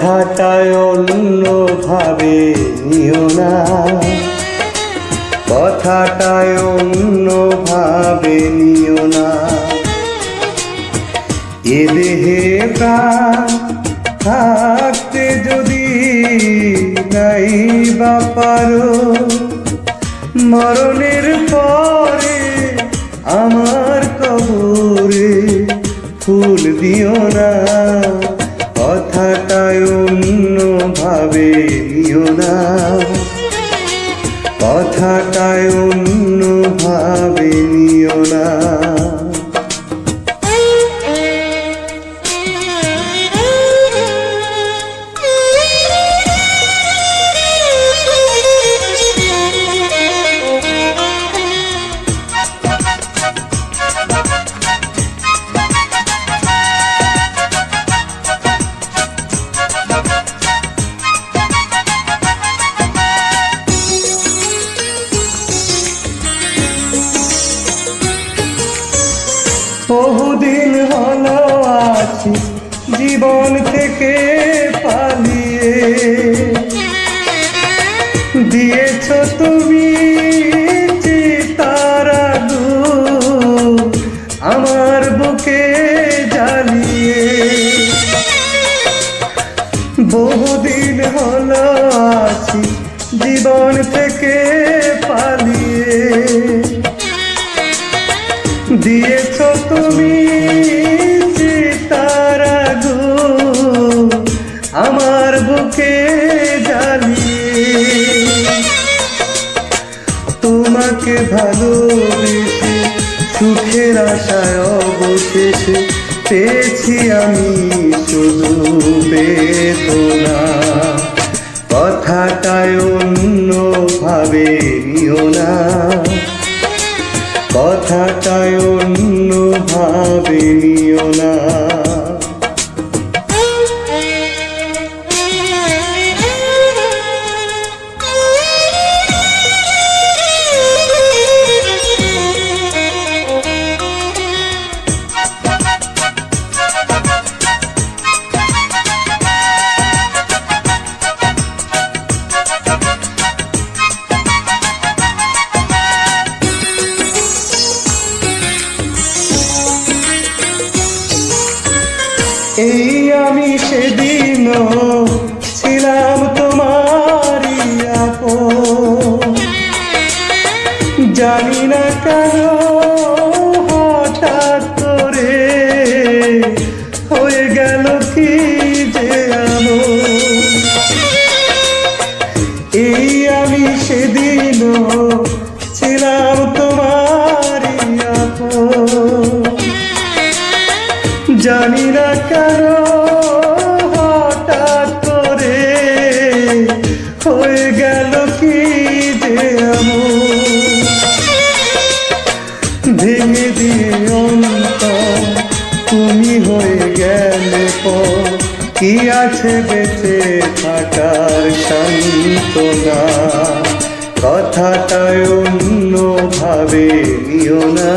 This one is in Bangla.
কথাটায় অন্য ভাবে নিও না, কথাটায় অন্য ভাবে নিও না। এ দেহে প্রাণ থাকতে যদি নাই বা পারো, মরণের পরে আমার কবরে ফুল দিও না, কথাটায় অন্য ভাবে নিও না, কথাটায় অন্য ভাবে নিও না। বহুদিন হলো আছি জীবন থেকে পালিয়ে, দিয়েছ তুমি চিতার আগুন আমার বুকে জ্বালিয়ে। বহুদিন হলো আছি জীবন থেকে পালিয়ে, দিয়েছ তুমি চিতার আগুন আমার বুকে জ্বালিয়ে। তোমাকে ভালোবেসে সুখের আশায় অবশেষে পেয়েছি আমি শুধু বেদনা, কথাটায় অন্য ভাবে নিও না, কথাটায় অন্য ভাবে নিও না। এই আমি সেদিনও ছিলাম তোমারই আপন, জানি না কেন হঠাৎ করে হয়ে গেল কি যে এমন। এই আমি সেদিনও ছিলাম তোমারই আপন, জানি না কেন হঠাৎ করে হয়ে গেল কি যে এমন। ভেঙে দিয়ে অন্তর তুমি হয়ে গেলে পর কি আছে বেঁচে থাকার সান্ত্বনা, কথাটায় অন্য ভাবে নিও না,